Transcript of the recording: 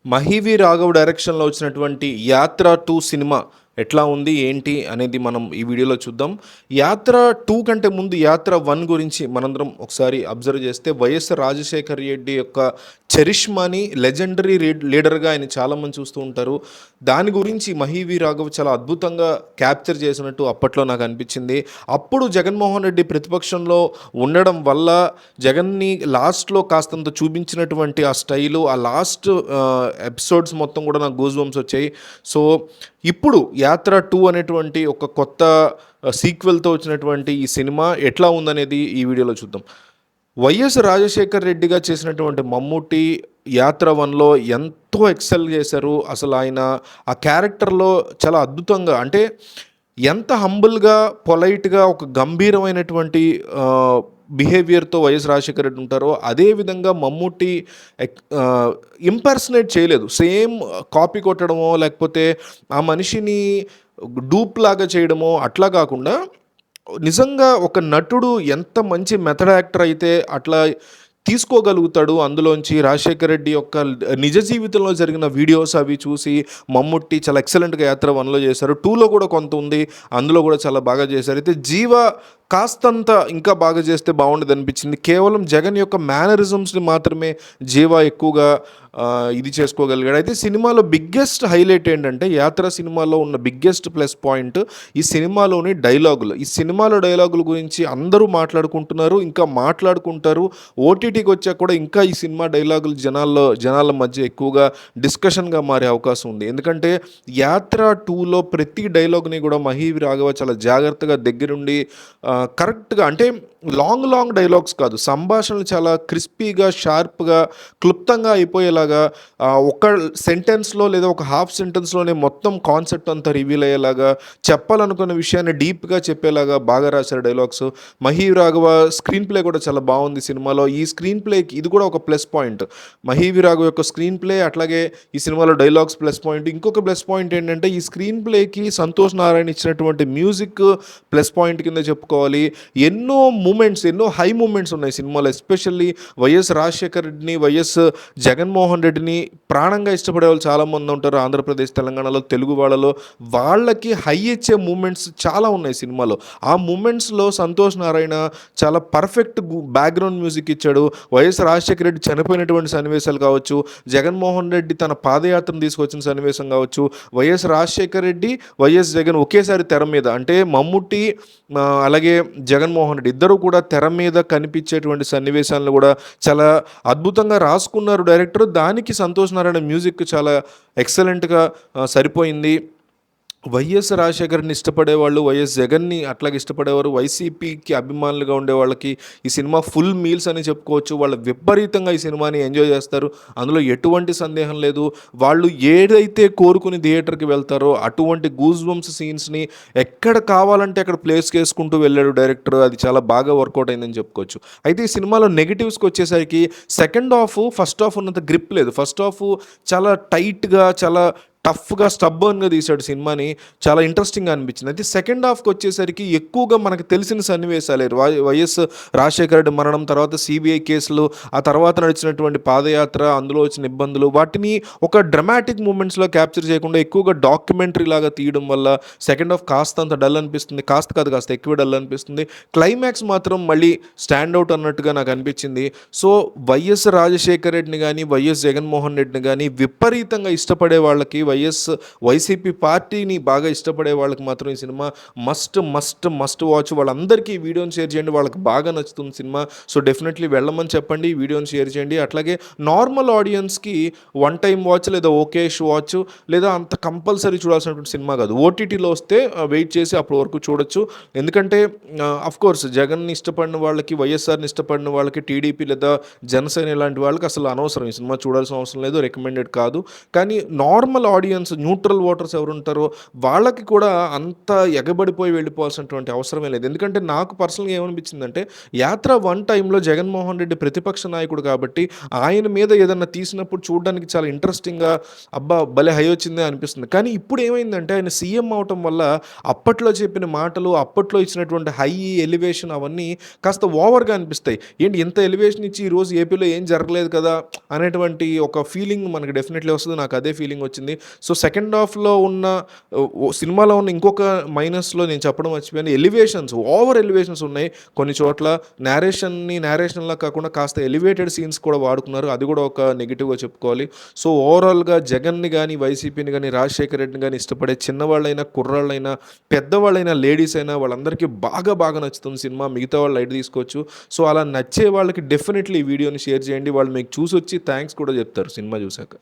'మహీవి రాఘవ్' డైరెక్షన్‌లో వచ్చినటువంటి 'యాత్ర 2' సినిమా ఎట్లా ఉంది, ఏంటి అనేది మనం ఈ వీడియోలో చూద్దాం. 'యాత్ర 2' కంటే ముందు 'యాత్ర 1' గురించి మనందరం ఒకసారి అబ్జర్వ్ చేస్తే వైఎస్ రాజశేఖర రెడ్డి యొక్క చరిష్మాని లెజెండరీ లీడర్‌గా ఆయన చాలామంది చూస్తూ ఉంటారు. దాని గురించి 'మహీవి రాఘవ్' చాలా అద్భుతంగా క్యాప్చర్ చేసినట్టు అప్పట్లో నాకు అనిపించింది. అప్పుడు జగన్మోహన్ రెడ్డి ప్రతిపక్షంలో ఉండడం వల్ల జగన్‌ని లాస్ట్‌లో కాస్తంత చూపించినటువంటి ఆ స్టైలు, ఆ లాస్ట్ ఎపిసోడ్స్ మొత్తం కూడా నాకు గూస్ బంప్స్ వచ్చాయి. సో ఇప్పుడు 'యాత్ర 2' అనేటువంటి ఒక కొత్త సీక్వెల్‌తో వచ్చినటువంటి ఈ సినిమా ఎట్లా ఉందనేది ఈ వీడియోలో చూద్దాం. వైఎస్ రాజశేఖర్ రెడ్డిగా చేసినటువంటి మమ్ముట్టి 'యాత్ర 1'లో ఎంతో ఎక్సెల్ చేశారు. అసలు ఆయన ఆ క్యారెక్టర్‌లో చాలా అద్భుతంగా, అంటే ఎంత హంబుల్‌గా, పొలైట్‌గా, ఒక గంభీరమైనటువంటి బిహేవియర్తో వైఎస్ రాజశేఖర రెడ్డి ఉంటారో అదే విధంగా మమ్ముట్టి ఇంపర్సనేట్ చేయలేదు. సేమ్ కాపీ కొట్టడమో లేకపోతే ఆ మనిషిని డూప్ లాగా చేయడమో అట్లా కాకుండా నిజంగా ఒక నటుడు ఎంత మంచి మెథడ్ యాక్టర్ అయితే అట్లా తీసుకోగలుగుతాడు. అందులోంచి రాజశేఖర రెడ్డి యొక్క నిజ జీవితంలో జరిగిన వీడియోస్ అవి చూసి మమ్ముట్టి చాలా ఎక్సలెంట్గా 'యాత్ర 1'లో చేశారు. 2లో కూడా కొంత ఉంది, అందులో కూడా చాలా బాగా చేశారు. అయితే జీవ కాస్తంత ఇంకా బాగా చేస్తే బాగుండేది అనిపించింది. కేవలం జగన్ యొక్క మేనరిజమ్స్ని మాత్రమే జీవ ఎక్కువగా ఇది చేసుకోగలిగాడు. అయితే సినిమాలో బిగ్గెస్ట్ హైలైట్ ఏంటంటే 'యాత్ర' సినిమాలో ఉన్న బిగ్గెస్ట్ ప్లస్ పాయింట్ ఈ సినిమాలోని డైలాగులు. ఈ సినిమాలో డైలాగుల గురించి అందరూ మాట్లాడుకుంటున్నారు, ఇంకా మాట్లాడుకుంటారు. ఓటీటీకి వచ్చాక కూడా ఇంకా ఈ సినిమా డైలాగులు జనాల మధ్య ఎక్కువగా డిస్కషన్గా మారే అవకాశం ఉంది. ఎందుకంటే 'యాత్ర 2'లో ప్రతి డైలాగ్ని కూడా మహీవి రాఘవ చాలా జాగ్రత్తగా దగ్గరుండి కరెక్ట్గా, అంటే లాంగ్ డైలాగ్స్ కాదు, సంభాషణలు చాలా క్రిస్పీగా, షార్ప్గా, క్లుప్తంగా అయిపోయేలాగా, ఒక సెంటెన్స్లో లేదా ఒక హాఫ్ సెంటెన్స్లోనే మొత్తం కాన్సెప్ట్ అంతా రివీల్ అయ్యేలాగా, చెప్పాలనుకున్న విషయాన్ని డీప్గా చెప్పేలాగా బాగా రాశారు dialogues. Mahi V Raghava screen play కూడా చాలా బాగుంది సినిమాలో. ఈ స్క్రీన్ ప్లేకి ఇది కూడా ఒక ప్లస్ పాయింట్. మహీవి రాఘవ యొక్క స్క్రీన్ ప్లే, అట్లాగే ఈ సినిమాలో డైలాగ్స్ ప్లస్ పాయింట్. ఇంకొక ప్లస్ పాయింట్ ఏంటంటే ఈ స్క్రీన్ ప్లేకి సంతోష్ నారాయణ ఇచ్చినటువంటి మ్యూజిక్ ప్లస్ పాయింట్ కింద చెప్పుకోవాలి. ఎన్నో హై మూమెంట్స్ ఉన్నాయి సినిమాలో. ఎస్పెషల్లీ వైఎస్ రాజశేఖర రెడ్డిని, వైఎస్ జగన్మోహన్ రెడ్డిని ప్రాణంగా ఇష్టపడే వాళ్ళు చాలామంది ఉంటారు ఆంధ్రప్రదేశ్, తెలంగాణలో, తెలుగు వాళ్ళకి హై ఇచ్చే మూమెంట్స్ చాలా ఉన్నాయి సినిమాలో. ఆ మూమెంట్స్లో సంతోష్ నారాయణ చాలా పర్ఫెక్ట్ బ్యాక్గ్రౌండ్ మ్యూజిక్ ఇచ్చాడు. వైఎస్ రాజశేఖర రెడ్డి చనిపోయినటువంటి సన్నివేశాలు కావచ్చు, జగన్మోహన్ రెడ్డి తన పాదయాత్రను తీసుకొచ్చిన సన్నివేశం కావచ్చు, వైఎస్ రాజశేఖర రెడ్డి, వైఎస్ జగన్ ఒకేసారి తెర మీద, అంటే మమ్ముట్టి అలాగే జగన్మోహన్ రెడ్డి ఇద్దరు కూడా తెర మీద కనిపించేటువంటి సన్నివేశాలను కూడా చాలా అద్భుతంగా రాసుకున్నారు డైరెక్టర్. దానికి సంతోష్ నారాయణ మ్యూజిక్ చాలా ఎక్సలెంట్గా సరిపోయింది. వైఎస్ రాజశేఖర్ని ఇష్టపడేవాళ్ళు వైఎస్ జగన్ని అట్లాగే ఇష్టపడేవారు. వైసీపీకి అభిమానులుగా ఉండే వాళ్ళకి ఈ సినిమా ఫుల్ మీల్స్ అని చెప్పుకోవచ్చు. వాళ్ళు విపరీతంగా ఈ సినిమాని ఎంజాయ్ చేస్తారు, అందులో ఎటువంటి సందేహం లేదు. వాళ్ళు ఏదైతే కోరుకుని థియేటర్కి వెళ్తారో అటువంటి గూస్ బంప్స్ సీన్స్ని ఎక్కడ కావాలంటే అక్కడ ప్లేస్ చేసుకుంటూ వెళ్ళాడు డైరెక్టర్. అది చాలా బాగా వర్కౌట్ అయిందని చెప్పుకోవచ్చు. అయితే ఈ సినిమాలో నెగిటివ్స్కి వచ్చేసరికి సెకండ్ హాఫ్ ఫస్ట్ హాఫ్ ఉన్నంత గ్రిప్ లేదు. ఫస్ట్ హాఫ్ చాలా టైట్గా, చాలా టఫ్గా, స్టబ్బర్న్గా తీశాడు సినిమాని. చాలా ఇంట్రెస్టింగ్గా అనిపించింది. అయితే సెకండ్ హాఫ్కి వచ్చేసరికి ఎక్కువగా మనకు తెలిసిన సన్నివేశాలే. వైఎస్ రాజశేఖర రెడ్డి మరణం, తర్వాత సిబిఐ కేసులు, ఆ తర్వాత నడిచినటువంటి పాదయాత్ర, అందులో వచ్చిన ఇబ్బందులు, వాటిని ఒక డ్రమాటిక్ మూమెంట్స్లో క్యాప్చర్ చేయకుండా ఎక్కువగా డాక్యుమెంటరీ లాగా తీయడం వల్ల సెకండ్ హాఫ్ కాస్త డల్ అనిపిస్తుంది. కాస్త ఎక్కువ డల్ అనిపిస్తుంది. క్లైమాక్స్ మాత్రం మళ్ళీ స్టాండ్ అవుట్ అన్నట్టుగా నాకు అనిపించింది. సో వైఎస్ రాజశేఖర రెడ్డిని కానీ, వైఎస్ జగన్మోహన్ రెడ్డిని కానీ విపరీతంగా ఇష్టపడే వాళ్ళకి, వైసీపీ పార్టీని బాగా ఇష్టపడే వాళ్ళకి మాత్రం ఈ సినిమా మస్ట్ వాచ్. వాళ్ళందరికీ ఈ వీడియోని షేర్ చేయండి, వాళ్ళకి బాగా నచ్చుతుంది సినిమా. సో డెఫినెట్లీ వెళ్ళమని చెప్పండి, ఈ వీడియోని షేర్ చేయండి. అట్లాగే నార్మల్ ఆడియన్స్కి వన్ టైం వాచ్ లేదా ఓకేష్ వాచ్ లేదా అంత కంపల్సరీ చూడాల్సినటువంటి సినిమా కాదు. ఓటీటీలో వస్తే వెయిట్ చేసి అప్పటి వరకు చూడొచ్చు. ఎందుకంటే అఫ్కోర్స్ జగన్ని ఇష్టపడిన వాళ్ళకి, వైఎస్ఆర్ని ఇష్టపడిన వాళ్ళకి, టీడీపీ లేదా జనసేన ఇలాంటి వాళ్ళకి అసలు అనవసరం, ఈ సినిమా చూడాల్సిన అవసరం లేదు, రికమెండెడ్ కాదు. కానీ నార్మల్ ఆడియన్స్ న్యూట్రల్ ఓటర్స్ ఎవరుంటారో వాళ్ళకి కూడా అంత ఎగబడిపోయి వెళ్ళిపోవాల్సినటువంటి అవసరమే లేదు. ఎందుకంటే నాకు పర్సనల్‌గా ఏమనిపించిందంటే, యాత్ర 1 టైమ్‌లో జగన్మోహన్ రెడ్డి ప్రతిపక్ష నాయకుడు కాబట్టి, ఆయన మీద ఏదన్నా తీసినప్పుడు చూడడానికి చాలా ఇంట్రెస్టింగ్‌గా అబ్బా! భలే హై వచ్చిందే అనిపిస్తుంది. కానీ ఇప్పుడు ఏమైందంటే ఆయన సీఎం అవ్వటం వల్ల అప్పట్లో చెప్పిన మాటలు, అప్పట్లో ఇచ్చినటువంటి హై ఎలివేషన్ అవన్నీ కాస్త ఓవర్‌గా అనిపిస్తాయి. ఏంటి ఇంత ఎలివేషన్ ఇచ్చి ఈరోజు ఏపీలో ఏం జరగలేదు కదా! అనేటువంటి ఒక ఫీలింగ్ మనకి డెఫినెట్‌లీ వస్తది. నాకు అదే ఫీలింగ్ వచ్చింది. సో, సెకండ్ హాఫ్‌లో ఉన్న సినిమాలో ఉన్న ఇంకొక మైనస్‌లో నేను చెప్పడం మర్చిపోయాను. ఎలివేషన్స్, ఓవర్ ఎలివేషన్స్ ఉన్నాయి. కొన్ని చోట్ల నేరేషన్‌లా కాకుండా కాస్త ఎలివేటెడ్ సీన్స్ కూడా వాడుకున్నారు. అది కూడా ఒక నెగెటివ్‌గా చెప్పుకోవాలి. సో, ఓవరాల్‌గా జగన్‌ని గాని, వైసీపీని గాని, రాజశేఖర రెడ్డిని గాని ఇష్టపడే చిన్నవాళ్ళైనా, కుర్రాళ్ళైనా, పెద్దవాళ్ళైనా, లేడీస్ అయినా వాళ్ళందరికీ బాగా నచ్చుతుంది సినిమా. మిగతా వాళ్ళు లైట్ తీసుకోవచ్చు. సో, అలా నచ్చే వాళ్ళకి డెఫినెట్‌లీ ఈ వీడియోని షేర్ చేయండి. వాళ్ళు మీకు చూసొచ్చి థాంక్స్ కూడా చెప్తారు సినిమా చూసాక.